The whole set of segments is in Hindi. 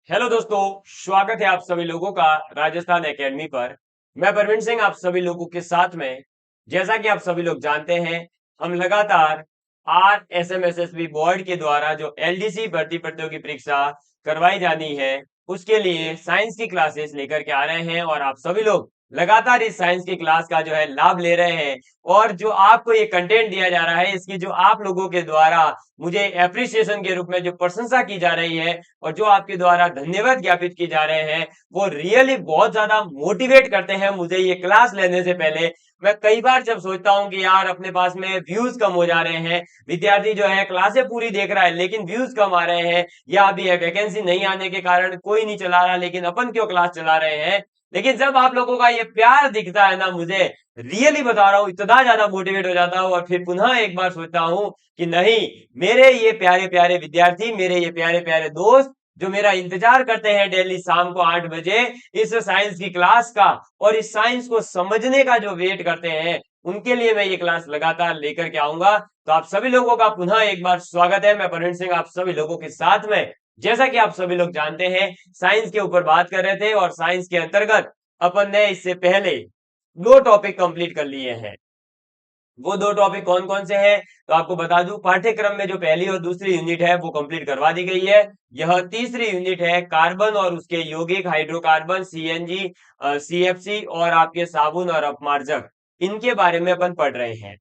हेलो दोस्तों, स्वागत है आप सभी लोगों का राजस्थान एकेडमी पर। मैं परवीन सिंह आप सभी लोगों के साथ में। जैसा कि आप सभी लोग जानते हैं, हम लगातार R S M S S B board के द्वारा जो एलडीसी भर्ती प्रतियोगी परीक्षा करवाई जानी है, उसके लिए साइंस की क्लासेस लेकर के आ रहे हैं और आप सभी लोग लगातार इस साइंस की क्लास का जो है लाभ ले रहे हैं। और जो आपको ये कंटेंट दिया जा रहा है, इसकी जो आप लोगों के द्वारा मुझे एप्रिसिएशन के रूप में जो प्रशंसा की जा रही है और जो आपके द्वारा धन्यवाद ज्ञापित किए जा रहे हैं, वो रियली बहुत ज्यादा मोटिवेट करते हैं मुझे ये क्लास लेने से पहले। मैं कई बार जब सोचता हूँ कि यार अपने पास में व्यूज कम हो जा रहे हैं, विद्यार्थी जो है क्लासें पूरी देख रहा है लेकिन व्यूज कम आ रहे हैं, या अभी वैकेंसी नहीं आने के कारण कोई नहीं चला रहा लेकिन अपन क्यों क्लास चला रहे हैं। लेकिन जब आप लोगों का ये प्यार दिखता है ना, मुझे रियली बता रहा हूँ इतना ज्यादा मोटिवेट हो जाता हूँ और फिर पुनः एक बार सोचता हूँ कि नहीं, मेरे ये प्यारे प्यारे विद्यार्थी, मेरे ये प्यारे प्यारे दोस्त जो मेरा इंतजार करते हैं डेली शाम को 8 बजे इस साइंस की क्लास का, और इस साइंस को समझने का जो वेट करते हैं, उनके लिए मैं ये क्लास लगातार लेकर के आऊंगा। तो आप सभी लोगों का पुनः एक बार स्वागत है। मैं परवीन सिंह आप सभी लोगों के साथ में। जैसा कि आप सभी लोग जानते हैं, साइंस के ऊपर बात कर रहे थे और साइंस के अंतर्गत अपन ने इससे पहले दो टॉपिक कंप्लीट कर लिए हैं। वो दो टॉपिक कौन कौन से हैं तो आपको बता दूं, पाठ्यक्रम में जो पहली और दूसरी यूनिट है वो कंप्लीट करवा दी गई है। यह तीसरी यूनिट है कार्बन और उसके यौगिक, हाइड्रोकार्बन, सीएनजी, सीएफसी और आपके साबुन और अपमार्जक, इनके बारे में अपन पढ़ रहे हैं।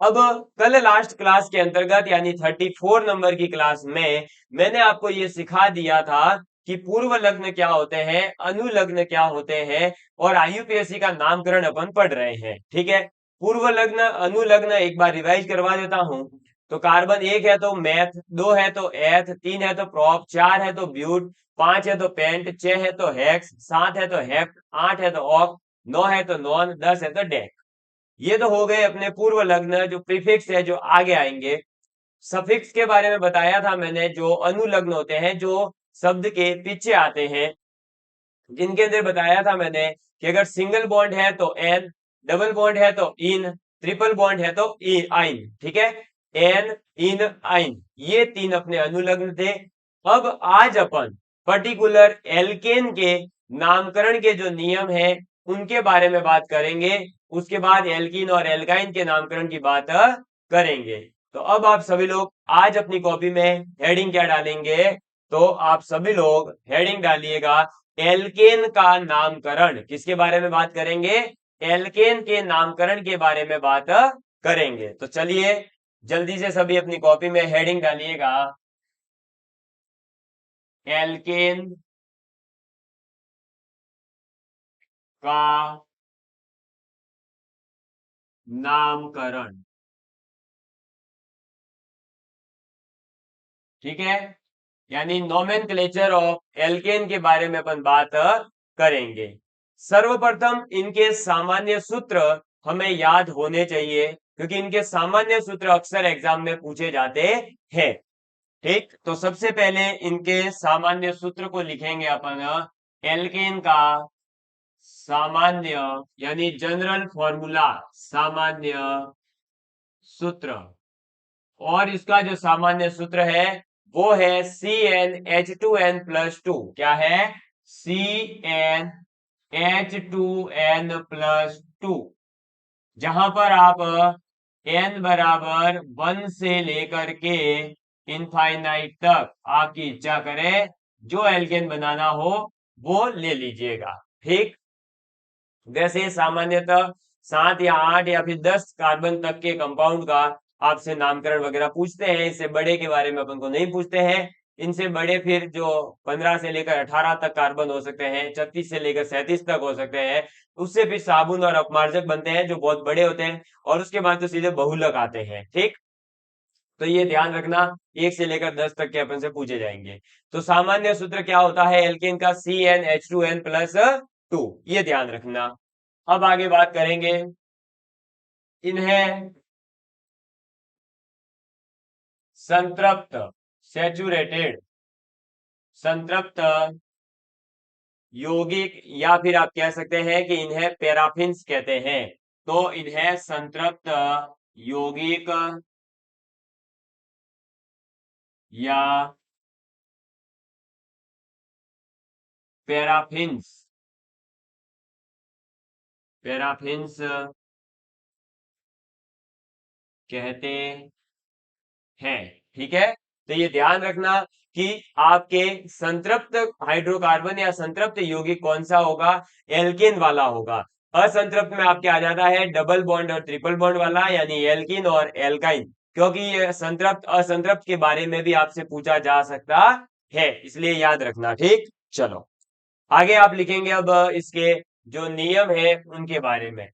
अब कल लास्ट क्लास के अंतर्गत यानी 34 नंबर की क्लास में मैंने आपको ये सिखा दिया था कि पूर्व लग्न क्या होते हैं, अनुलग्न क्या होते हैं, और आईयूपीएससी का नामकरण अपन पढ़ रहे हैं। ठीक है, पूर्व लग्न अनुलग्न एक बार रिवाइज करवा देता हूं। तो कार्बन एक है तो मैथ, दो है तो एथ, तीन है तो प्रॉप, चार है तो ब्यूट, पांच है तो पेंट, छह है तो हेक्स, सात है तो हेप्ट, आठ है तो ऑक, नौ है तो नॉन, 10 है तो डेक। ये तो हो गए अपने पूर्व लग्न जो प्रीफिक्स है जो आगे आएंगे। सफिक्स के बारे में बताया था मैंने, जो अनुलग्न होते हैं जो शब्द के पीछे आते हैं, जिनके अंदर बताया था मैंने कि अगर सिंगल बॉन्ड है तो एन, डबल बॉन्ड है तो इन, ट्रिपल बॉन्ड है तो आइन। ठीक है, एन, इन, आइन, ये तीन अपने अनुलग्न थे। अब आज अपन पर्टिकुलर एल्केन के नामकरण के जो नियम है उनके बारे में बात करेंगे। उसके बाद एल्कीन और एल्काइन के नामकरण की बात करेंगे। तो अब आप सभी लोग आज अपनी कॉपी में हेडिंग क्या डालेंगे, तो आप सभी लोग हेडिंग डालिएगा एल्केन का नामकरण। किसके बारे में बात करेंगे, एल्केन के नामकरण के बारे में बात करेंगे। तो चलिए जल्दी से सभी अपनी कॉपी में हेडिंग डालिएगा एल्केन का नामकरण। ठीक है, यानी नोमेनक्लेचर ऑफ एल्केन के बारे में अपन बात करेंगे। सर्वप्रथम इनके सामान्य सूत्र हमें याद होने चाहिए, क्योंकि इनके सामान्य सूत्र अक्सर एग्जाम में पूछे जाते हैं। ठीक, तो सबसे पहले इनके सामान्य सूत्र को लिखेंगे अपन। एल्केन का सामान्य यानी जनरल फॉर्मूला, सामान्य सूत्र, और इसका जो सामान्य सूत्र है वो है CnH2n+2। क्या है, CnH2n+2, जहां पर आप n बराबर 1 से लेकर के इनफाइनाइट तक आपकी इच्छा करें जो एल्केन बनाना हो वो ले लीजिएगा। ठीक, वैसे सामान्यतः 7 या 8 या फिर 10 कार्बन तक के कंपाउंड का आपसे नामकरण वगैरह पूछते हैं, इससे बड़े के बारे में अपन को नहीं पूछते हैं। इनसे बड़े फिर जो 15 से लेकर 18 तक कार्बन हो सकते हैं, 36 से लेकर 37 तक हो सकते हैं, उससे फिर साबुन और अपमार्जक बनते हैं जो बहुत बड़े होते हैं, और उसके बाद तो सीधे बहुलक आते हैं। ठीक, तो ये ध्यान रखना, 1 से लेकर 10 तक के अपन से पूछे जाएंगे। तो सामान्य सूत्र क्या होता है एल्केन का, CnH2n+2, ये ध्यान रखना। अब आगे बात करेंगे, इन्हें संतृप्त, सैचुरेटेड, संतृप्त यौगिक, या फिर आप कह सकते हैं कि इन्हें पैराफिन्स कहते हैं। तो इन्हें संतृप्त यौगिक या पैराफिन्स, पैराफिन्स कहते हैं। ठीक है, तो ये ध्यान रखना कि आपके संतृप्त हाइड्रोकार्बन या संतृप्त यौगिक कौन सा होगा, एल्केन वाला होगा। असंतृप्त में आपके आ जाता है डबल बॉन्ड और ट्रिपल बॉन्ड वाला, यानी एल्किन और एल्काइन, क्योंकि ये संतृप्त असंतृप्त के बारे में भी आपसे पूछा जा सकता है, इसलिए याद रखना। ठीक, चलो आगे आप लिखेंगे अब इसके जो नियम है उनके बारे में।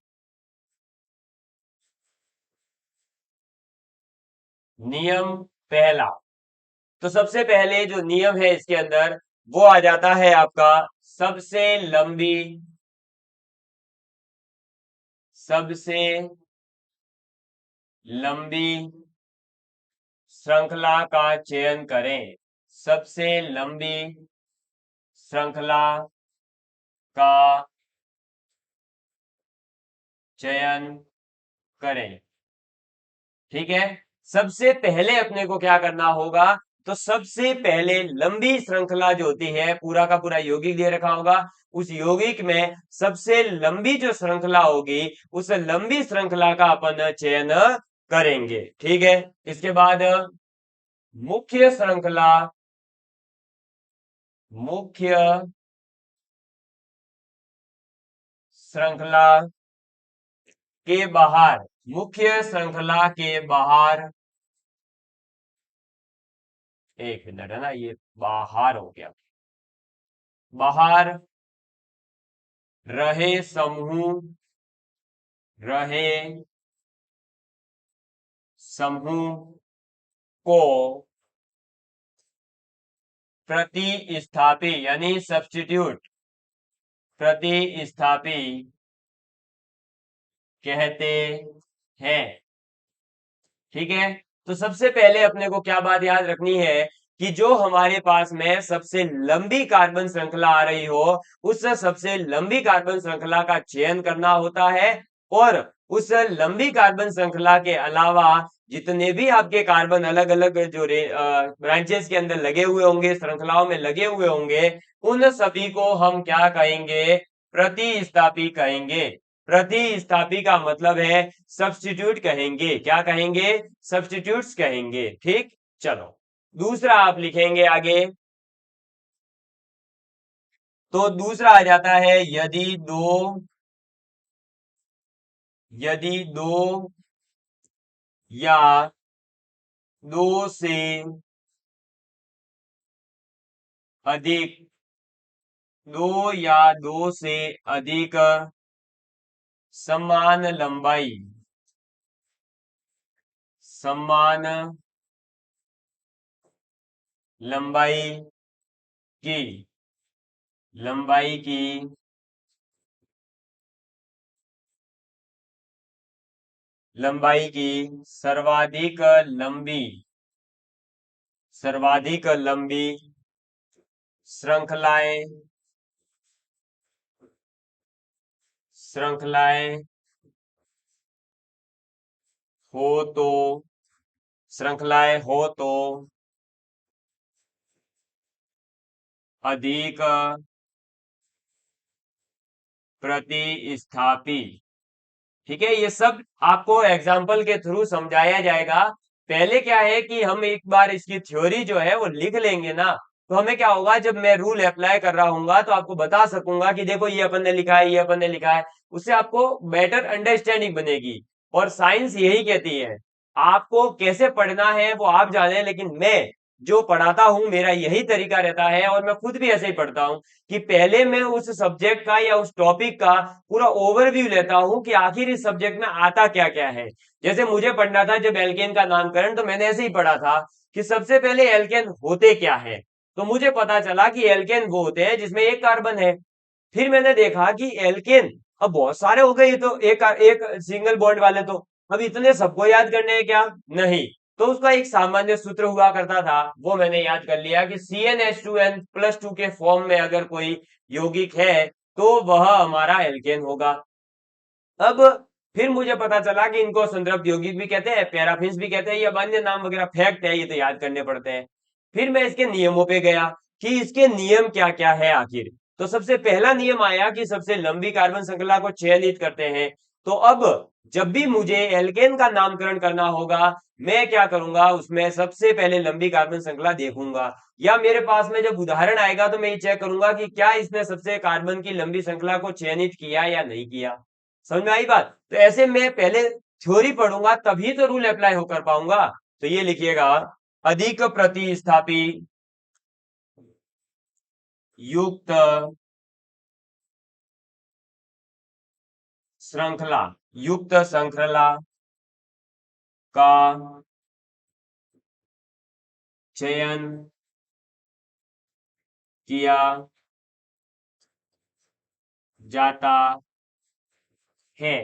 नियम पहला, तो सबसे पहले जो नियम है इसके अंदर वो आ जाता है आपका सबसे लंबी, सबसे लंबी श्रृंखला का चयन करें, सबसे लंबी श्रृंखला का चयन करें। ठीक है, सबसे पहले अपने को क्या करना होगा, तो सबसे पहले लंबी श्रृंखला जो होती है, पूरा का पूरा यौगिक दे रखा होगा, उस यौगिक में सबसे लंबी जो श्रृंखला होगी उस लंबी श्रृंखला का अपन चयन करेंगे। ठीक है, इसके बाद मुख्य श्रृंखला, मुख्य श्रृंखला के बाहर, मुख्य श्रृंखला के बाहर, एक मिनट है ना, ये बाहर हो गया, बाहर रहे समूह, रहे समूह को प्रतिस्थापी यानी सब्स्टिट्यूट, प्रतिस्थापी कहते हैं। ठीक है, तो सबसे पहले अपने को क्या बात याद रखनी है कि जो हमारे पास में सबसे लंबी कार्बन श्रृंखला आ रही हो, उस सबसे लंबी कार्बन श्रृंखला का चयन करना होता है, और उस लंबी कार्बन श्रृंखला के अलावा जितने भी आपके कार्बन अलग अलग जो ब्रांचेस के अंदर लगे हुए होंगे, श्रृंखलाओं में लगे हुए होंगे, उन सभी को हम क्या कहेंगे, प्रतिस्थापी कहेंगे। प्रतिस्थापी का मतलब है सब्स्टिट्यूट कहेंगे, क्या कहेंगे, सब्स्टिट्यूट्स कहेंगे। ठीक, चलो दूसरा आप लिखेंगे आगे, तो दूसरा आ जाता है यदि दो या दो से अधिक, दो या दो से अधिक समान लंबाई, समान लंबाई की, लंबाई की लंबाई की सर्वाधिक लंबी, सर्वाधिक लंबी श्रृंखलाएं, श्रृंखलाएं हो तो, श्रृंखलाएं हो तो अधिक प्रतिस्थापी। ठीक है, ये सब आपको एग्जाम्पल के थ्रू समझाया जाएगा। पहले क्या है कि हम एक बार इसकी थ्योरी जो है वो लिख लेंगे ना, तो हमें क्या होगा, जब मैं रूल अप्लाई कर रहा हूँ तो आपको बता सकूंगा कि देखो ये अपन ने लिखा है, ये अपन ने लिखा है, उससे आपको बेटर अंडरस्टैंडिंग बनेगी। और साइंस यही कहती है, आपको कैसे पढ़ना है वो आप जाने, लेकिन मैं जो पढ़ाता हूं मेरा यही तरीका रहता है, और मैं खुद भी ऐसे ही पढ़ता हूं कि पहले मैं उस सब्जेक्ट का या उस टॉपिक का पूरा ओवरव्यू लेता हूं कि आखिर इस सब्जेक्ट में आता क्या क्या है। जैसे मुझे पढ़ना था जब एल्केन का नामकरण, तो मैंने ऐसे ही पढ़ा था कि सबसे पहले एल्केन होते क्या है, तो मुझे पता चला कि एल्केन वो होते हैं जिसमें एक कार्बन है। फिर मैंने देखा कि एल्केन अब बहुत सारे हो गए, ये तो एक एक सिंगल बॉन्ड वाले, तो अब इतने सबको याद करने हैं क्या, नहीं। तो उसका एक सामान्य सूत्र हुआ करता था, वो मैंने याद कर लिया कि CnH2n+2 के फॉर्म में अगर कोई यौगिक है तो वह हमारा एल्केन होगा। अब फिर मुझे पता चला कि इनको संतृप्त यौगिक भी कहते हैं, पैराफिन्स भी कहते हैं, ये अन्य नाम वगैरह फैक्ट है, ये तो याद करने पड़ते हैं। फिर मैं इसके नियमों पे गया कि इसके नियम क्या क्या है आखिर। तो सबसे पहला नियम आया कि सबसे लंबी कार्बन श्रृंखला को चयनित करते हैं। तो अब जब भी मुझे एल्केन का नामकरण करना होगा, मैं क्या करूंगा, उसमें सबसे पहले लंबी कार्बन श्रृंखला देखूंगा, या मेरे पास में जब उदाहरण आएगा तो मैं ये चेक करूंगा कि क्या इसने सबसे कार्बन की लंबी श्रृंखला को चयनित किया या नहीं किया। समझ में आई बात? तो ऐसे मैं पहले थ्योरी पढ़ूंगा तभी तो रूल अप्लाई होकर पाऊंगा। तो ये लिखिएगा, अधिक प्रतिस्थापी युक्त श्रृंखला, युक्त श्रृंखला का चयन किया जाता है।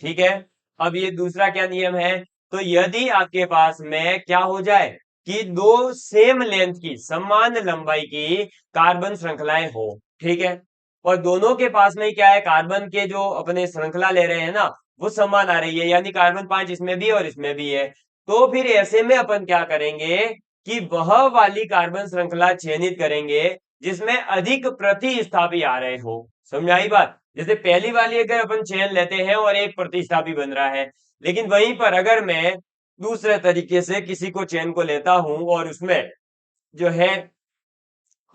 ठीक है। अब ये दूसरा क्या नियम है, तो यदि आपके पास में क्या हो जाए कि दो सेम लेंथ की, समान लंबाई की कार्बन श्रृंखलाएं हो, ठीक है, और दोनों के पास में क्या है, कार्बन के जो अपने श्रृंखला ले रहे हैं ना, वो समान आ रही है, यानी कार्बन 5 इसमें भी और इसमें भी है। तो फिर ऐसे में अपन क्या करेंगे कि वह वाली कार्बन श्रृंखला चयनित करेंगे जिसमें अधिक प्रतिस्थापी आ रहे हो। समझ आई बात? जैसे पहली वाली अगर अपन चेन लेते हैं और एक प्रतिस्थापी बन रहा है, लेकिन वहीं पर अगर मैं दूसरे तरीके से किसी को चेन को लेता हूं और उसमें जो है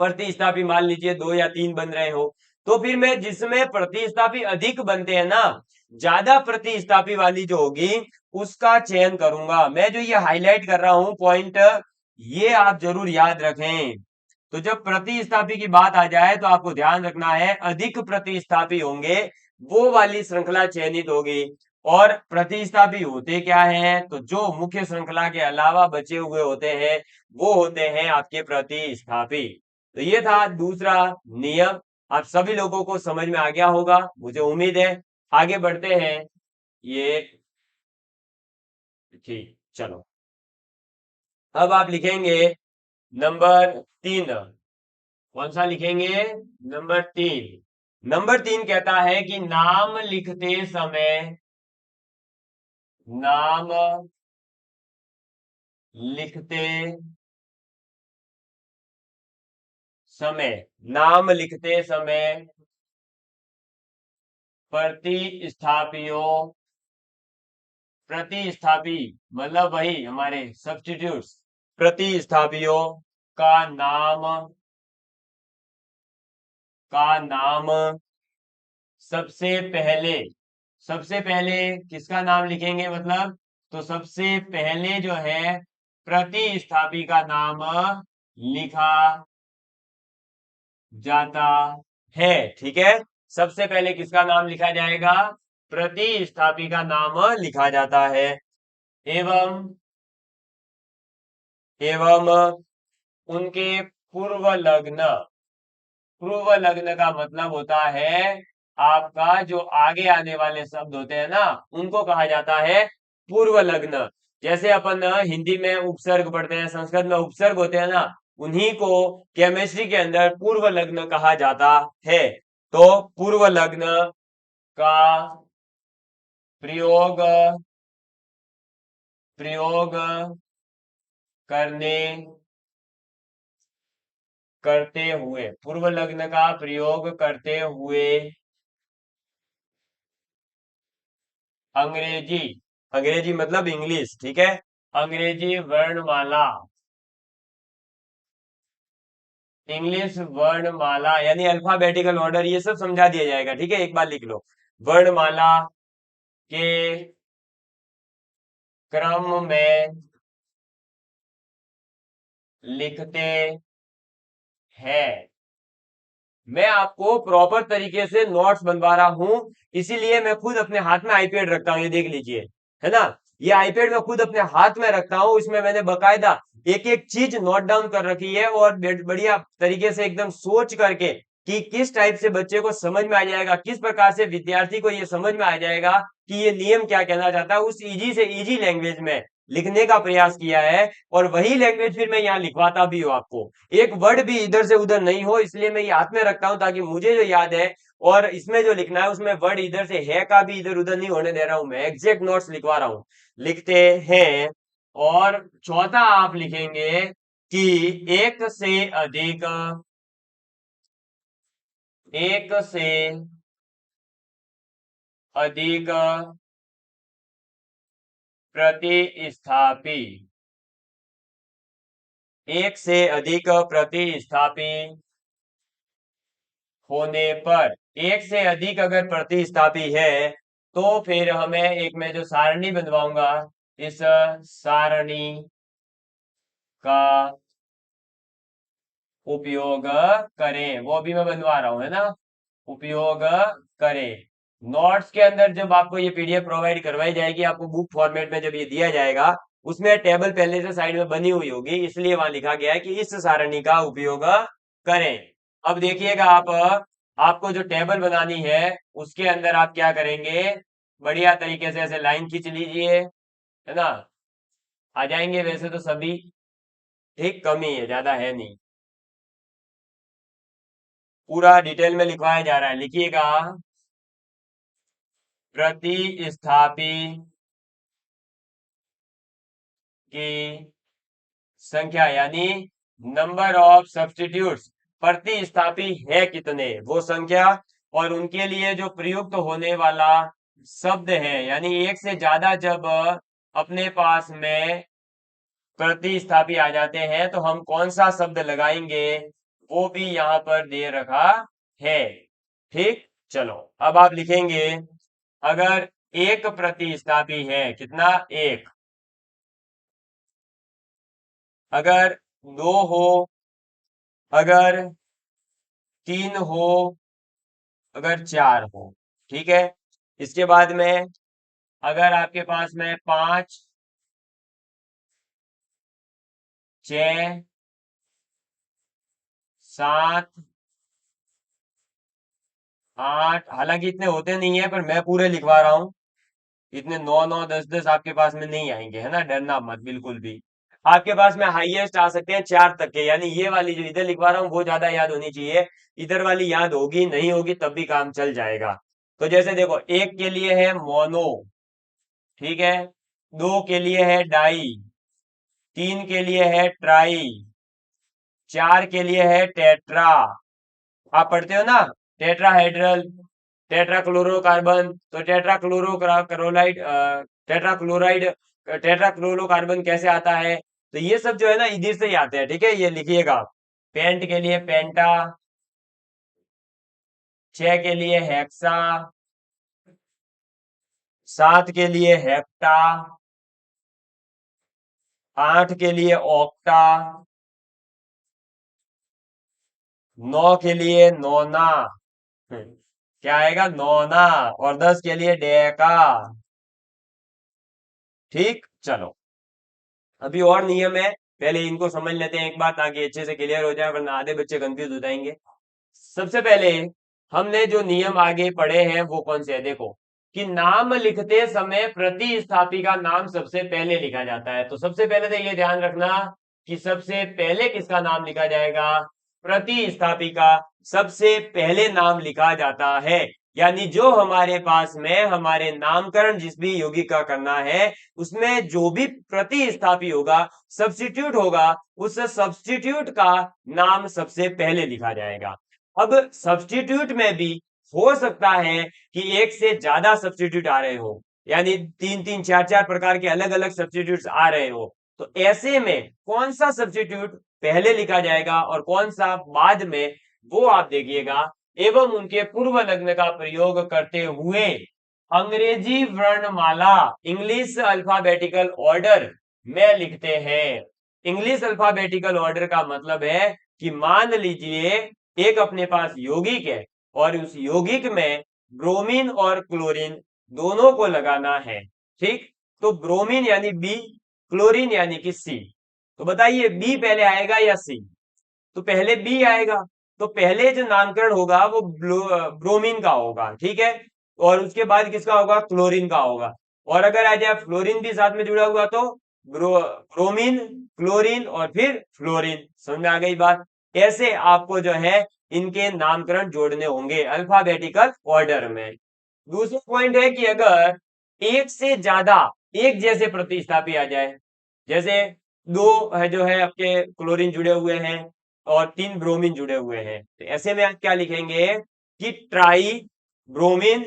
प्रतिस्थापी मान लीजिए 2 या 3 बन रहे हो, तो फिर मैं जिसमें प्रतिस्थापी अधिक बनते हैं ना, ज्यादा प्रतिस्थापी वाली जो होगी उसका चयन करूंगा। मैं जो ये हाईलाइट कर रहा हूं पॉइंट, ये आप जरूर याद रखें। तो जब प्रतिस्थापी की बात आ जाए तो आपको ध्यान रखना है अधिक प्रतिस्थापी होंगे वो वाली श्रृंखला चयनित होगी। और प्रतिस्थापी होते क्या हैं, तो जो मुख्य श्रृंखला के अलावा बचे हुए होते हैं वो होते हैं आपके प्रतिस्थापी। तो ये था दूसरा नियम। आप सभी लोगों को समझ में आ गया होगा, मुझे उम्मीद है। आगे बढ़ते हैं। ये ठीक, चलो। अब आप लिखेंगे नंबर 3। कौन सा लिखेंगे? नंबर 3। नंबर 3 कहता है कि नाम लिखते समय, नाम लिखते समय, नाम लिखते समय प्रतिस्थापियों, प्रतिस्थापी मतलब वही हमारे सब्स्टिट्यूट्स, प्रतिस्थापियों का नाम, का नाम सबसे पहले, सबसे पहले किसका नाम लिखेंगे मतलब, तो सबसे पहले जो है प्रतिस्थापी का नाम लिखा जाता है। ठीक है, सबसे पहले किसका नाम लिखा जाएगा, प्रतिस्थापी का नाम लिखा जाता है। एवं, एवं उनके पूर्व लग्न, पूर्व लग्न का मतलब होता है आपका जो आगे आने वाले शब्द होते हैं ना, उनको कहा जाता है पूर्व लग्न। जैसे अपन हिंदी में उपसर्ग पढ़ते हैं, संस्कृत में उपसर्ग होते हैं ना, उन्हीं को केमिस्ट्री के अंदर पूर्व लग्न कहा जाता है। तो पूर्व लग्न का प्रयोग, प्रयोग करने, करते हुए, पूर्व लग्न का प्रयोग करते हुए अंग्रेजी, अंग्रेजी मतलब इंग्लिश, ठीक है, अंग्रेजी वर्णमाला, इंग्लिश वर्णमाला यानी अल्फाबेटिकल ऑर्डर, ये सब समझा दिया जाएगा। ठीक है, एक बार लिख लो, वर्णमाला के क्रम में लिखते हैं। मैं आपको प्रॉपर तरीके से नोट्स बनवा रहा हूं, इसीलिए मैं खुद अपने हाथ में आईपैड रखता हूं, ये देख लीजिए, है ना, ये आईपैड मैं खुद अपने हाथ में रखता हूं, इसमें मैंने बकायदा एक एक चीज नोट डाउन कर रखी है और बढ़िया तरीके से एकदम सोच करके कि किस टाइप से बच्चे को समझ में आ जाएगा, किस प्रकार से विद्यार्थी को ये समझ में आ जाएगा कि ये नियम क्या कहना चाहता है, उस इजी से इजी लैंग्वेज में लिखने का प्रयास किया है। और वही लैंग्वेज फिर मैं यहाँ लिखवाता भी हूँ आपको, एक वर्ड भी इधर से उधर नहीं हो, इसलिए मैं ये हाथ में रखता हूं ताकि मुझे जो याद है और इसमें जो लिखना है उसमें वर्ड इधर से है का भी इधर उधर नहीं होने दे रहा हूं, मैं एग्जैक्ट नोट्स लिखवा रहा हूं। लिखते हैं। और चौथा आप लिखेंगे कि एक से अधिक एक से अधिक प्रतिस्थापी, एक से अधिक प्रतिस्थापी होने पर, एक से अधिक अगर प्रतिस्थापी है तो फिर हमें एक मैं जो सारणी बनवाऊंगा, इस सारणी का उपयोग करें, वो भी मैं बनवा रहा हूं, है ना। उपयोग करें। नोट्स के अंदर जब आपको ये पीडीएफ प्रोवाइड करवाई जाएगी, आपको बुक फॉर्मेट में जब ये दिया जाएगा, उसमें टेबल पहले से साइड में बनी हुई होगी, इसलिए वहां लिखा गया है कि इस सारणी का उपयोग करें। अब देखिएगा आप, आपको जो टेबल बनानी है उसके अंदर आप क्या करेंगे, बढ़िया तरीके से ऐसे लाइन खींच लीजिए, है ना। आ जाएंगे वैसे तो सभी, ठीक, कम ही है, ज्यादा है नहीं। पूरा डिटेल में लिखवाया जा रहा है, लिखिएगा। प्रतिस्थापी की संख्या यानी नंबर ऑफ सब्स्टिट्यूट्स, प्रतिस्थापी है कितने वो संख्या, और उनके लिए जो प्रयुक्त होने वाला शब्द है, यानी एक से ज्यादा जब अपने पास में प्रतिस्थापी आ जाते हैं तो हम कौन सा शब्द लगाएंगे, वो भी यहां पर दे रखा है। ठीक, चलो अब आप लिखेंगे, अगर एक प्रतिस्थापी है, कितना, एक, अगर दो हो, अगर तीन हो, अगर चार हो, ठीक है। इसके बाद में अगर आपके पास में पांच, छ, सात, आठ, हालांकि इतने होते नहीं है पर मैं पूरे लिखवा रहा हूं, इतने नौ नौ दस दस आपके पास में नहीं आएंगे, है ना, डरना मत बिल्कुल भी। आपके पास में हाईएस्ट आ सकते हैं चार तक के, यानी ये वाली जो इधर लिखवा रहा हूँ वो ज्यादा याद होनी चाहिए, इधर वाली याद होगी नहीं होगी तब भी काम चल जाएगा। तो जैसे देखो, एक के लिए है मोनो, ठीक है, दो के लिए है डाई, तीन के लिए है ट्राई, चार के लिए है टेट्रा, आप पढ़ते हो ना, टेट्राहेड्रल, टेट्राक्लोरोकार्बन, तो टेट्राक्लोरोक्लोराइड, टेट्राक्लोराइड, टेट्राक्लोरोकार्बन कैसे आता है, तो ये सब जो है ना इधर से ही आते हैं, ठीक है, ये लिखिएगा। पेंट के लिए पेंटा, छह के लिए हेक्सा, सात के लिए हेप्टा, आठ के लिए ऑक्टा, नौ के लिए नोना, क्या आएगा, नोना, और 10 के लिए डेका। ठीक, चलो अभी और नियम है, पहले इनको समझ लेते हैं एक बार ताकि अच्छे से क्लियर हो जाए, वरना आधे बच्चे कंफ्यूज हो जाएंगे। सबसे पहले हमने जो नियम आगे पढ़े हैं वो कौन से है, देखो, कि नाम लिखते समय प्रतिस्थापी का नाम सबसे पहले लिखा जाता है, तो सबसे पहले तो ये ध्यान रखना कि सबसे पहले किसका नाम लिखा जाएगा, प्रतिस्थापी का सबसे पहले नाम लिखा जाता है। यानी जो हमारे पास में हमारे नामकरण जिस भी यौगिक का करना है, उसमें जो भी प्रतिस्थापी होगा, सब्स्टिट्यूट होगा, उस सब्स्टिट्यूट का नाम सबसे पहले लिखा जाएगा। अब सब्स्टिट्यूट में भी हो सकता है कि एक से ज्यादा सब्स्टिट्यूट आ रहे हो, यानी तीन तीन चार चार प्रकार के अलग अलग सब्स्टिट्यूट आ रहे हो, तो ऐसे में कौन सा सब्स्टिट्यूट पहले लिखा जाएगा और कौन सा बाद में, वो आप देखिएगा। एवं उनके पूर्व लग्न का प्रयोग करते हुए अंग्रेजी वर्णमाला, इंग्लिश अल्फाबेटिकल ऑर्डर में लिखते हैं। इंग्लिश अल्फाबेटिकल ऑर्डर का मतलब है कि मान लीजिए एक अपने पास यौगिक है और उस यौगिक में ब्रोमीन और क्लोरीन दोनों को लगाना है, ठीक, तो ब्रोमीन यानी बी, क्लोरीन यानी कि सी, तो बताइए बी पहले आएगा या सी, तो पहले बी आएगा, तो पहले जो नामकरण होगा वो ब्रोमीन का होगा, ठीक है, और उसके बाद किसका होगा, क्लोरीन का होगा, और अगर आ जाए फ्लोरीन भी साथ में जुड़ा हुआ तो ब्रोमीन, क्लोरीन और फिर फ्लोरीन, समझ में आ गई बात। ऐसे आपको जो है इनके नामकरण जोड़ने होंगे अल्फाबेटिकल ऑर्डर में। दूसरा पॉइंट है कि अगर एक से ज्यादा एक जैसे प्रतिस्थापी आ जाए, जैसे दो है जो है आपके क्लोरीन जुड़े हुए हैं और तीन ब्रोमीन जुड़े हुए हैं, तो ऐसे में आप क्या लिखेंगे, कि ट्राई ब्रोमीन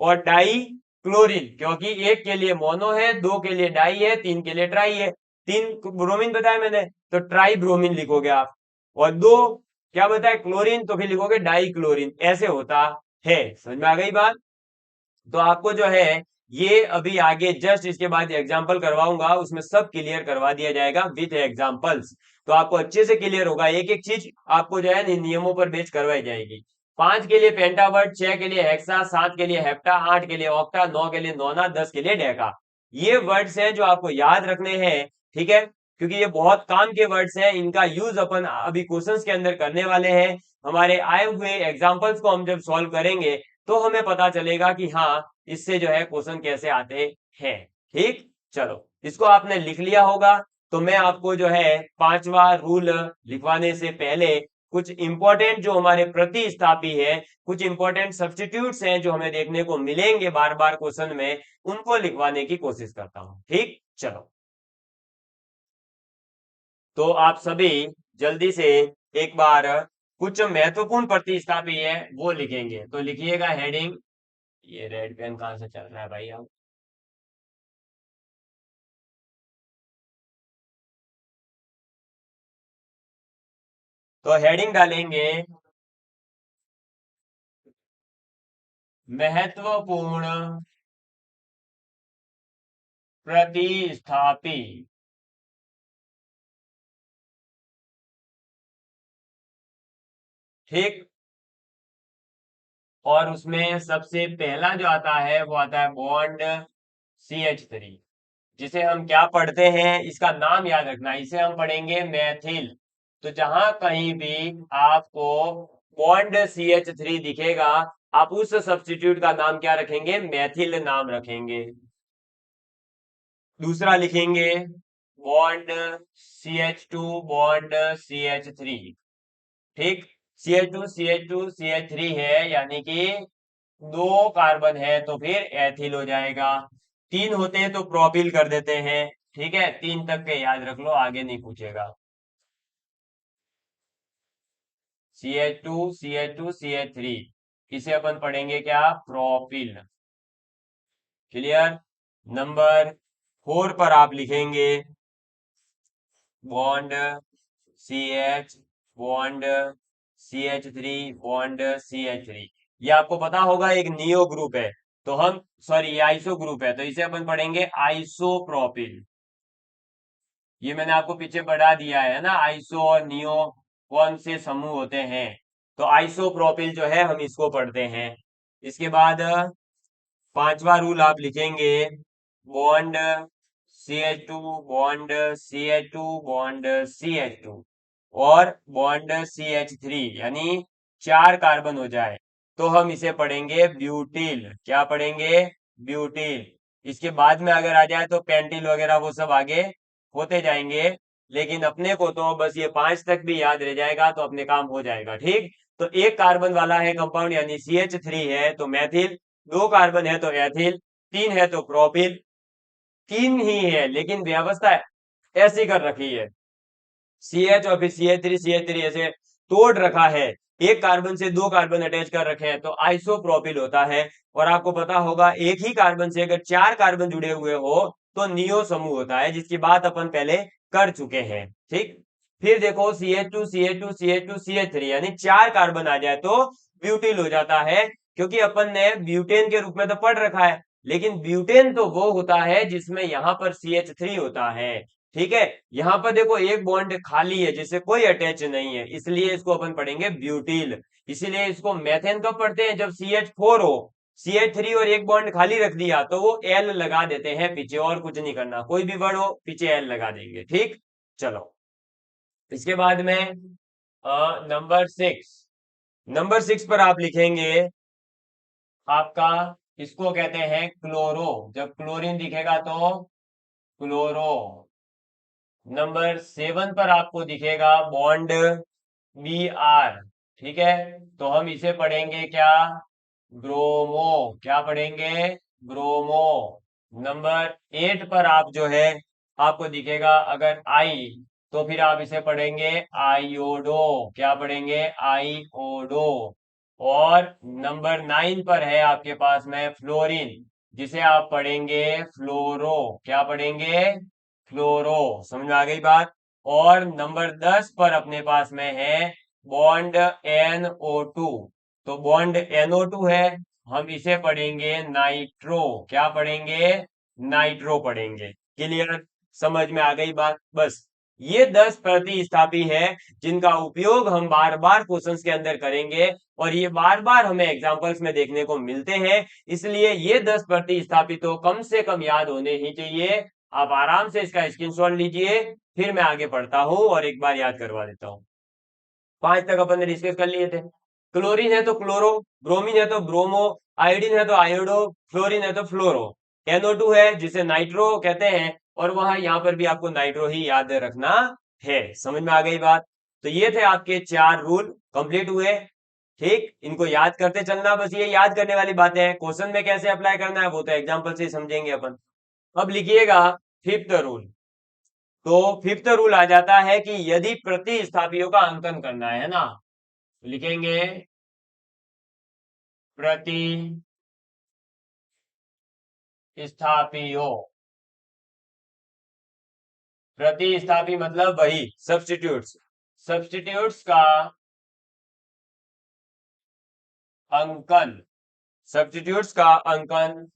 और डाई क्लोरीन, क्योंकि एक के लिए मोनो है, दो के लिए डाई है, तीन के लिए ट्राई है। तीन ब्रोमीन बताया मैंने, तो ट्राई ब्रोमीन लिखोगे आप, और दो क्या बताया क्लोरीन, तो फिर लिखोगे डाई क्लोरीन। ऐसे होता है। समझ में आ गई बात? तो आपको जो है ये अभी आगे जस्ट इसके बाद एग्जाम्पल करवाऊंगा, उसमें सब क्लियर करवा दिया जाएगा विथ एग्जाम्पल्स। तो आपको अच्छे से क्लियर होगा, एक एक चीज आपको जो है नियमों पर बेच करवाई जाएगी। 5 के लिए पेंटावर्ट, 6 के लिए हेक्सा, 7 के लिए हेप्टा, 8 के लिए ऑक्टा, 9 के लिए नोना, 10 के लिए डेका। ये वर्ड्स हैं जो आपको याद रखने हैं, ठीक है, क्योंकि ये बहुत काम के वर्ड्स हैं। इनका यूज अपन अभी क्वेश्चंस के अंदर करने वाले हैं। हमारे आए हुए एग्जाम्पल्स को हम जब सॉल्व करेंगे तो हमें पता चलेगा कि हाँ, इससे जो है क्वेश्चन कैसे आते हैं। ठीक, चलो इसको आपने लिख लिया होगा। तो मैं आपको जो है पांचवा रूल लिखवाने से पहले कुछ इंपॉर्टेंट जो हमारे प्रतिस्थापी है, कुछ इंपॉर्टेंट सब्स्टिट्यूट्स हैं जो हमें देखने को मिलेंगे बार बार क्वेश्चन में, उनको लिखवाने की कोशिश करता हूं। ठीक, चलो तो आप सभी जल्दी से एक बार कुछ महत्वपूर्ण प्रतिस्थापी है वो लिखेंगे। तो लिखिएगा हेडिंग, ये रेड पेन कहां से चल रहा है भाई आप? तो हेडिंग डालेंगे महत्वपूर्ण प्रतिस्थापी। ठीक, और उसमें सबसे पहला जो आता है वो आता है बॉन्ड CH3, जिसे हम क्या पढ़ते हैं, इसका नाम याद रखना, इसे हम पढ़ेंगे मैथिल। तो जहां कहीं भी आपको बॉन्ड CH3 दिखेगा, आप उस सब्स्टिट्यूट का नाम क्या रखेंगे? मैथिल नाम रखेंगे। दूसरा लिखेंगे बॉन्ड CH2 बॉन्ड CH3। ठीक, CH2 है, यानी कि दो कार्बन है तो फिर एथिल हो जाएगा। तीन होते हैं तो प्रोपिल कर देते हैं। ठीक है, तीन तक के याद रख लो, आगे नहीं पूछेगा। CH2 इसे अपन पढ़ेंगे क्या? प्रोपिल। क्लियर? नंबर 4 पर आप लिखेंगे bond CH bond CH3 bond CH3। ये आपको पता होगा एक नियो ग्रुप है, तो हम सॉरी ये आइसो ग्रुप है, तो इसे अपन पढ़ेंगे आइसोप्रोपिल। ये मैंने आपको पीछे बढ़ा दिया है ना, आइसो और नियो कौन से समूह होते हैं। तो आइसोप्रोपिल जो है हम इसको पढ़ते हैं। इसके बाद पांचवा रूल आप लिखेंगे bond CH2 bond CH2 bond CH2 और बॉन्ड CH3, यानी चार कार्बन हो जाए तो हम इसे पढ़ेंगे ब्यूटिल। क्या पढ़ेंगे? ब्यूटिल। इसके बाद में अगर आ जाए तो पेंटिल वगैरह वो सब आगे होते जाएंगे, लेकिन अपने को तो बस ये 5 तक भी याद रह जाएगा तो अपने काम हो जाएगा। ठीक, तो एक कार्बन वाला है कंपाउंड यानी CH3 है तो मैथिल, दो कार्बन है तो एथिल, तीन है तो प्रोपिल। तीन ही है लेकिन व्यवस्था ऐसी कर रखी है, CH और फिर CH3 ऐसे तोड़ रखा है, एक कार्बन से दो कार्बन अटैच कर रखे हैं तो आइसोप्रोपिल होता है। और आपको पता होगा एक ही कार्बन से अगर चार कार्बन जुड़े हुए हो तो नियो समूह होता है, जिसकी बात अपन पहले कर चुके हैं। ठीक, फिर देखो CH2 यानी चार कार्बन आ जाए तो ब्यूटिल हो जाता है, क्योंकि अपन ने ब्यूटेन के रूप में तो पढ़ रखा है, लेकिन ब्यूटेन तो वो होता है जिसमें यहां पर CH3 होता है। ठीक है, यहाँ पर देखो एक बॉन्ड खाली है जिससे कोई अटैच नहीं है, इसलिए इसको अपन पढ़ेंगे ब्यूटिल। इसीलिए इसको मेथेन कब पढ़ते हैं? जब CH4 हो, CH3 और एक बॉन्ड खाली रख दिया तो वो L लगा देते हैं पीछे, और कुछ नहीं करना, कोई भी वर्ड हो पीछे L लगा देंगे। ठीक, चलो इसके बाद में नंबर 6, नंबर 6 पर आप लिखेंगे आपका, इसको कहते हैं क्लोरो। जब क्लोरीन दिखेगा तो क्लोरो। नंबर 7 पर आपको दिखेगा बॉन्ड Br। ठीक है, तो हम इसे पढ़ेंगे क्या? ब्रोमो। क्या पढ़ेंगे? ब्रोमो। नंबर 8 पर आप जो है आपको दिखेगा अगर आई, तो फिर आप इसे पढ़ेंगे आयोडो। क्या पढ़ेंगे? आईओडो। और नंबर 9 पर है आपके पास में फ्लोरीन, जिसे आप पढ़ेंगे फ्लोरो। क्या पढ़ेंगे? फ्लोरो। समझ में आ गई बात? और नंबर 10 पर अपने पास में है बॉन्ड NO2। तो बॉन्ड NO2 है, हम इसे पढ़ेंगे नाइट्रो। क्या पढ़ेंगे? नाइट्रो पढ़ेंगे। क्लियर? समझ में आ गई बात? बस ये 10 प्रतिस्थापी है जिनका उपयोग हम बार बार क्वेश्चंस के अंदर करेंगे, और ये बार बार हमें एग्जांपल्स में देखने को मिलते हैं। इसलिए ये 10 प्रतिस्थापी तो कम से कम याद होने ही चाहिए। आप आराम से इसका स्क्रीनशॉट लीजिए, फिर मैं आगे पढ़ता हूं और एक बार याद करवा देता हूं। 5 तक अपन ने डिस्कस कर लिए थे। क्लोरीन है तो क्लोरो, ब्रोमीन है तो ब्रोमो, आयोडीन है तो आयोडो, फ्लोरीन है तो फ्लोरो, NO2 है जिसे नाइट्रो कहते हैं, और वहां यहां पर भी आपको नाइट्रो ही याद रखना है। समझ में आ गई बात? तो ये थे आपके 4 रूल, कंप्लीट हुए। ठीक, इनको याद करते चलना, बस ये याद करने वाली बातें हैं। क्वेश्चन में कैसे अप्लाई करना है वो तो एग्जांपल से ही समझेंगे अपन। अब लिखिएगा फिफ्थ रूल। तो फिफ्थ रूल आ जाता है कि यदि प्रतिस्थापियों का अंकन करना है ना, लिखेंगे प्रतिस्थापियों। प्रतिस्थापी मतलब वही सब्स्टिट्यूट्स। सब्स्टिट्यूट्स का अंकन, सब्स्टिट्यूट्स का अंकन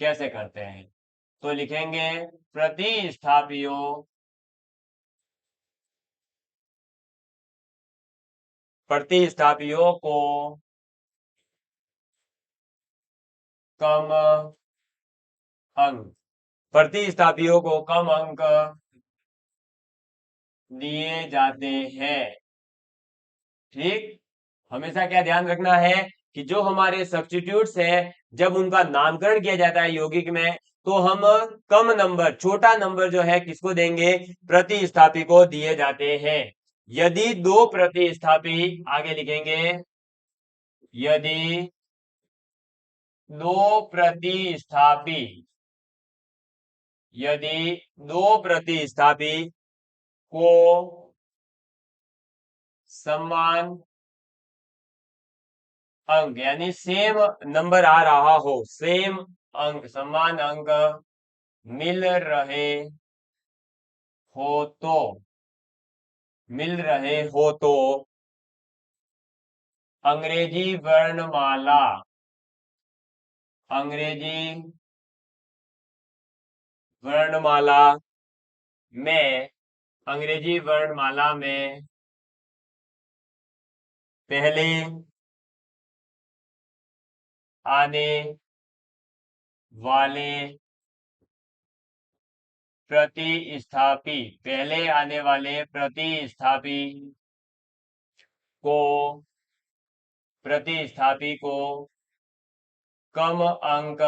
कैसे करते हैं? तो लिखेंगे प्रतिस्थापियों, प्रतिस्थापियों को कम अंक, प्रतिस्थापियों को कम अंक दिए जाते हैं। ठीक, हमेशा क्या ध्यान रखना है कि जो हमारे सब्स्टिट्यूट्स हैं, जब उनका नामकरण किया जाता है यौगिक में, तो हम कम नंबर, छोटा नंबर जो है किसको देंगे? प्रतिस्थापी को दिए जाते हैं। यदि दो प्रतिस्थापी, आगे लिखेंगे यदि दो प्रतिस्थापी, यदि दो प्रतिस्थापी को समान अंक यानी सेम नंबर आ रहा हो, सेम अंक, समान अंक मिल रहे हो तो, मिल रहे हो तो अंग्रेजी वर्णमाला, अंग्रेजी वर्णमाला में, अंग्रेजी वर्णमाला में पहले आने वाले प्रतिस्थापी, पहले आने वाले प्रतिस्थापी को, प्रतिस्थापी को कम अंक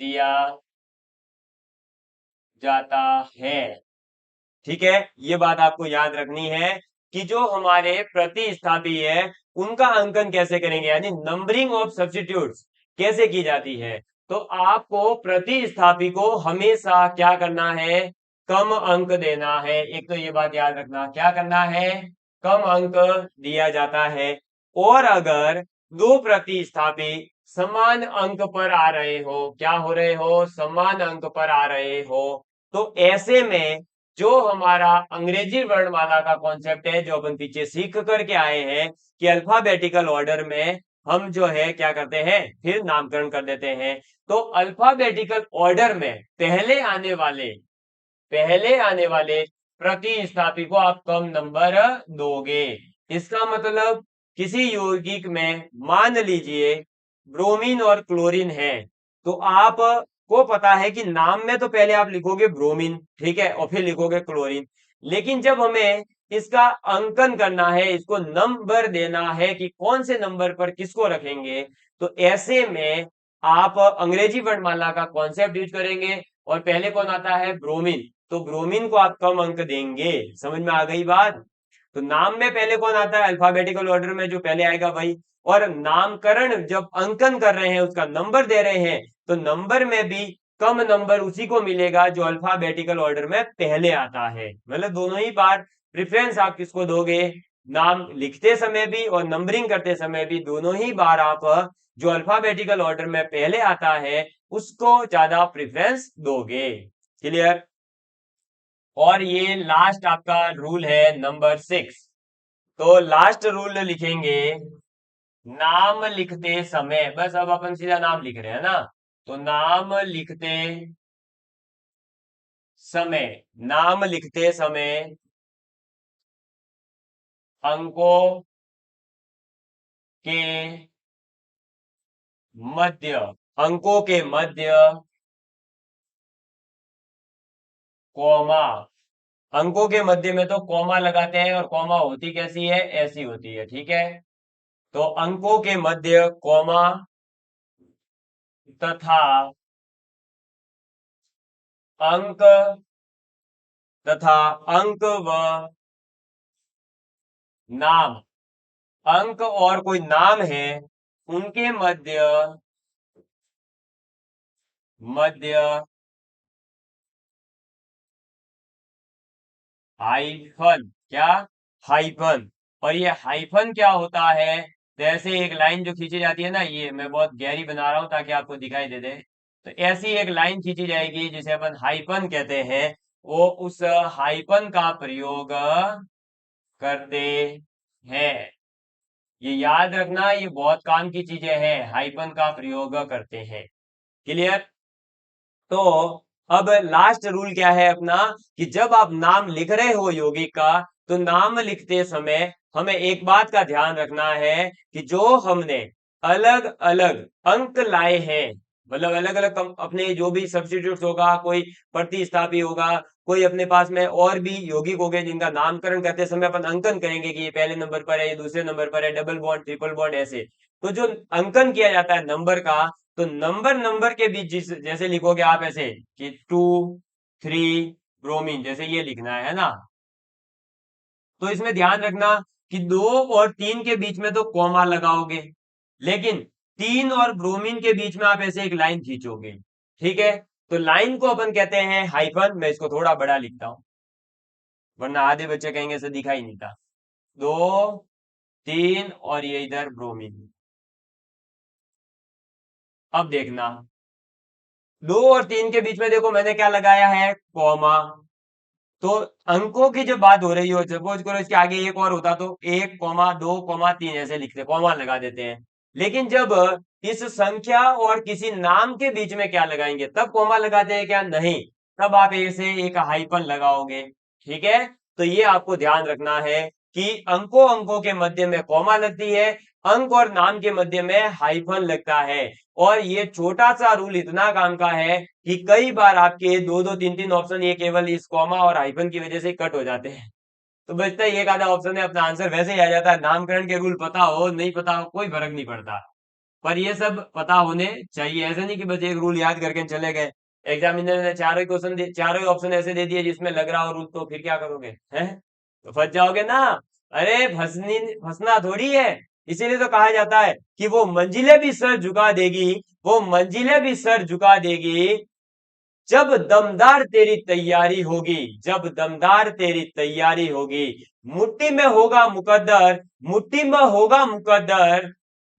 दिया जाता है। ठीक है, ये बात आपको याद रखनी है कि जो हमारे प्रतिस्थापी है उनका अंकन कैसे करेंगे, यानी नंबरिंग ऑफ सब्स्टिट्यूट्स कैसे की जाती है। तो आपको प्रतिस्थापी को हमेशा क्या करना है? कम अंक देना है। एक तो ये बात याद रखना, क्या करना है? कम अंक दिया जाता है। और अगर दो प्रतिस्थापी समान अंक पर आ रहे हो, क्या हो रहे हो? समान अंक पर आ रहे हो, तो ऐसे में जो हमारा अंग्रेजी वर्णमाला का कॉन्सेप्ट है, जो अपन पीछे सीख करके आए हैं कि अल्फाबेटिकल ऑर्डर में हम जो है क्या करते हैं, फिर नामकरण कर देते हैं। तो अल्फाबेटिकल ऑर्डर में पहले आने वाले प्रतिस्थापी को आप कम नंबर दोगे। इसका मतलब किसी यौगिक में मान लीजिए ब्रोमीन और क्लोरीन है, तो आप को पता है कि नाम में तो पहले आप लिखोगे ब्रोमीन, ठीक है, और फिर लिखोगे क्लोरीन। लेकिन जब हमें इसका अंकन करना है, इसको नंबर देना है कि कौन से नंबर पर किसको रखेंगे, तो ऐसे में आप अंग्रेजी वर्णमाला का कॉन्सेप्ट यूज करेंगे, और पहले कौन आता है? ब्रोमीन। तो ब्रोमीन को आप कम अंक देंगे। समझ में आ गई बात? तो नाम में पहले कौन आता है? अल्फाबेटिकल ऑर्डर में जो पहले आएगा भाई। और नामकरण जब अंकन कर रहे हैं, उसका नंबर दे रहे हैं, तो नंबर में भी कम नंबर उसी को मिलेगा जो अल्फाबेटिकल ऑर्डर में पहले आता है। मतलब दोनों ही बार प्रेफरेंस आप किसको दोगे? नाम लिखते समय भी और नंबरिंग करते समय भी दोनों ही बार आप जो अल्फाबेटिकल ऑर्डर में पहले आता है उसको ज्यादा प्रेफरेंस दोगे। क्लियर? और ये लास्ट आपका रूल है नंबर 6। तो लास्ट रूल लिखेंगे, नाम लिखते समय, बस अब अपन सीधा नाम लिख रहे हैं ना, तो नाम लिखते समय, नाम लिखते समय अंकों के मध्य, अंकों के मध्य कॉमा, अंकों के मध्य में तो कॉमा लगाते हैं और कॉमा होती कैसी है, ऐसी होती है, ठीक है। तो अंकों के मध्य कॉमा तथा अंक तथा अंक व नाम, अंक और कोई नाम है उनके मध्य, मध्य हाइफन, क्या? हाइफन। और ये हाइफन क्या होता है, जैसे एक लाइन जो खींची जाती है ना, ये मैं बहुत गहरी बना रहा हूं ताकि आपको दिखाई दे दे, तो ऐसी एक लाइन खींची जाएगी जिसे अपन हाइफन कहते हैं, वो उस हाइफन का प्रयोग करते हैं। ये याद रखना, ये बहुत काम की चीजें हैं, हाइफन का प्रयोग करते हैं। क्लियर? तो अब लास्ट रूल क्या है अपना, कि जब आप नाम लिख रहे हो यौगिक का, तो नाम लिखते समय हमें एक बात का ध्यान रखना है कि जो हमने अलग अलग अंक लाए हैं, मतलब अलग अलग अपने जो भी सब्स्टिट्यूट होगा, कोई प्रतिस्थापी होगा, कोई अपने पास में और भी यौगिक हो गए जिनका नामकरण करते समय अपन अंकन करेंगे कि ये पहले नंबर पर है, ये दूसरे नंबर पर है, डबल बॉन्ड, ट्रिपल बॉन्ड, ऐसे। तो जो अंकन किया जाता है नंबर का, तो नंबर नंबर के बीच जैसे लिखोगे आप ऐसे कि 2 3 ब्रोमीन, जैसे ये लिखना है ना, तो इसमें ध्यान रखना कि 2 और 3 के बीच में तो कॉमा लगाओगे, लेकिन 3 और ब्रोमीन के बीच में आप ऐसे एक लाइन खींचोगे, ठीक है। तो लाइन को अपन कहते हैं हाइफन। मैं इसको थोड़ा बड़ा लिखता हूं, वरना आधे बच्चे कहेंगे ऐसे दिखाई नहीं था। 2 3 और ये इधर ब्रोमीन। अब देखना, 2 और 3 के बीच में देखो मैंने क्या लगाया है, कॉमा। तो अंकों की जब बात हो रही हो, सपोज करो इसके आगे एक और होता तो 1,2,3 ऐसे लिखते, कॉमा लगा देते हैं। लेकिन जब इस संख्या और किसी नाम के बीच में क्या लगाएंगे, तब कॉमा लगाते हैं क्या? नहीं, तब आप ऐसे एक हाइफन लगाओगे, ठीक है। तो ये आपको ध्यान रखना है कि अंकों अंकों के मध्य में कॉमा लगती है, अंक और नाम के मध्य में हाइफन लगता है। और ये छोटा सा रूल इतना काम का है कि कई बार आपके 2 2 3 3 ऑप्शन ये केवल इस कॉमा और हाइफन की वजह से कट हो जाते हैं, तो बचता ही एक आधा ऑप्शन है, अपना आंसर वैसे ही आ जाता है। नामकरण के रूल पता हो नहीं पता हो कोई फर्क नहीं पड़ता, पर ये सब पता होने चाहिए। ऐसा नहीं कि बस एक रूल याद करके चले गए, एग्जामिनर ने चारों ही क्वेश्चन, चारों ही ऑप्शन ऐसे दे दिए जिसमें लग रहा हो रूल, तो फिर क्या करोगे, हैं? तो फंस जाओगे ना। अरे फंसनी, फंसना थोड़ी है। इसीलिए तो कहा जाता है कि वो मंजिलें भी सर झुका देगी, वो मंजिलें भी सर झुका देगी, जब दमदार तेरी तैयारी होगी, जब दमदार तेरी तैयारी होगी। मुट्ठी में होगा मुकद्दर, मुट्ठी में होगा मुकद्दर,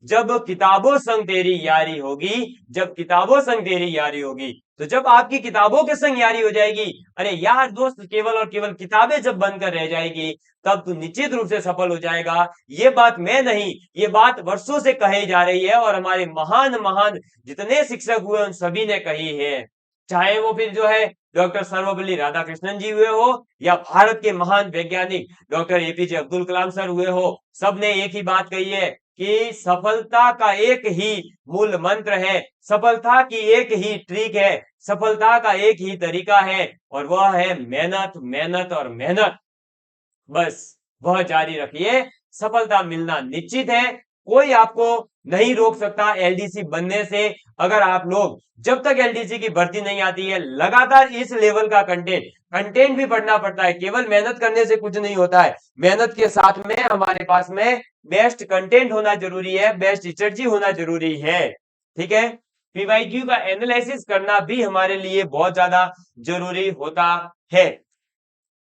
जब किताबों संग तेरी यारी होगी, जब किताबों संग तेरी यारी होगी। तो जब आपकी किताबों के संग यारी हो जाएगी, अरे यार दोस्त केवल और केवल किताबें जब बनकर रह जाएगी, तब तू निश्चित रूप से सफल हो जाएगा। ये बात मैं नहीं, ये बात वर्षों से कही जा रही है और हमारे महान महान जितने शिक्षक हुए उन सभी ने कही है। चाहे वो फिर जो है डॉक्टर सर्वपल्ली राधाकृष्णन जी हुए हो, या भारत के महान वैज्ञानिक doctor APJ Abdul Kalam sir हुए हो, सबने एक ही बात कही है कि सफलता का एक ही मूल मंत्र है, सफलता की एक ही ट्रिक है, सफलता का एक ही तरीका है, और वह है मेहनत, मेहनत और मेहनत। बस वह जारी रखिए, सफलता मिलना निश्चित है। कोई आपको नहीं रोक सकता एलडीसी बनने से। अगर आप लोग जब तक एलडीसी की भर्ती नहीं आती है, लगातार इस लेवल का कंटेंट कंटेंट भी पढ़ना पड़ता है, केवल मेहनत करने से कुछ नहीं होता है। मेहनत के साथ में हमारे पास में बेस्ट कंटेंट होना जरूरी है, बेस्ट स्ट्रेटजी होना जरूरी है, ठीक है। पीवाईक्यू का एनालिसिस करना भी हमारे लिए बहुत ज्यादा जरूरी होता है।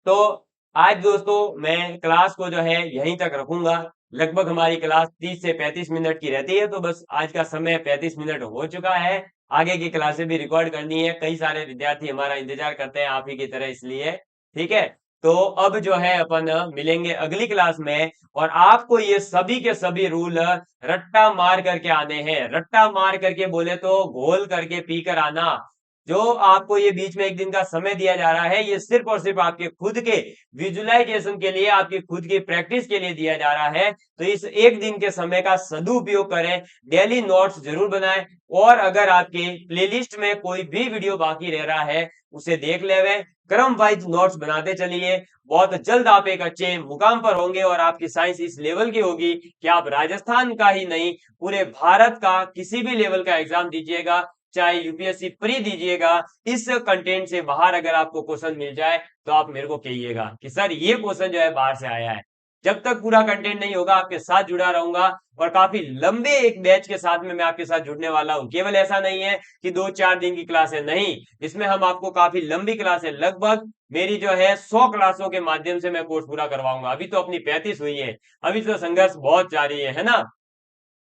तो आज दोस्तों मैं क्लास को जो है यहीं तक रखूंगा। लगभग हमारी क्लास 30 से 35 मिनट की रहती है, तो बस आज का समय 35 मिनट हो चुका है। आगे की क्लासें भी रिकॉर्ड करनी है, कई सारे विद्यार्थी हमारा इंतजार करते हैं आप ही की तरह, इसलिए ठीक है। तो अब जो है अपन मिलेंगे अगली क्लास में, और आपको ये सभी के सभी रूल रट्टा मार करके आने हैं। रट्टा मार करके बोले तो घोल करके पी कर आना। जो आपको ये बीच में एक दिन का समय दिया जा रहा है, ये सिर्फ और सिर्फ आपके खुद के विजुअलाइजेशन के लिए, आपकी खुद की प्रैक्टिस के लिए दिया जा रहा है। तो इस एक दिन के समय का सदुपयोग करें, डेली नोट्स जरूर बनाएं, और अगर आपके प्लेलिस्ट में कोई भी वीडियो बाकी रह रहा है उसे देख लेवे, क्रम वाइज नोट्स बनाते चलिए। बहुत जल्द आप एक अच्छे मुकाम पर होंगे, और आपकी साइंस इस लेवल की होगी कि आप राजस्थान का ही नहीं, पूरे भारत का किसी भी लेवल का एग्जाम दीजिएगा, चाहे यूपीएससी प्री दीजिएगा, इस कंटेंट से बाहर अगर आपको क्वेश्चन मिल जाए तो आप मेरे को कहिएगा कि सर ये क्वेश्चन जो है बाहर से आया है। जब तक पूरा कंटेंट नहीं होगा आपके साथ जुड़ा रहूंगा, और काफी लंबे एक बैच के साथ में मैं आपके साथ जुड़ने वाला हूं। केवल ऐसा नहीं है कि 2-4 दिन की क्लास है, नहीं, इसमें हम आपको काफी लंबी क्लास है, लगभग मेरी जो है 100 क्लासों के माध्यम से मैं कोर्स पूरा करवाऊंगा। अभी तो अपनी 35 हुई है, अभी तो संघर्ष बहुत जारी है ना।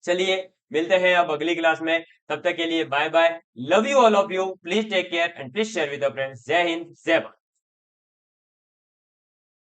चलिए मिलते हैं अब अगली क्लास में, तब तक के लिए bye bye. Love you all of you, please take care and please share with friends. Jai Hind, जय भारत।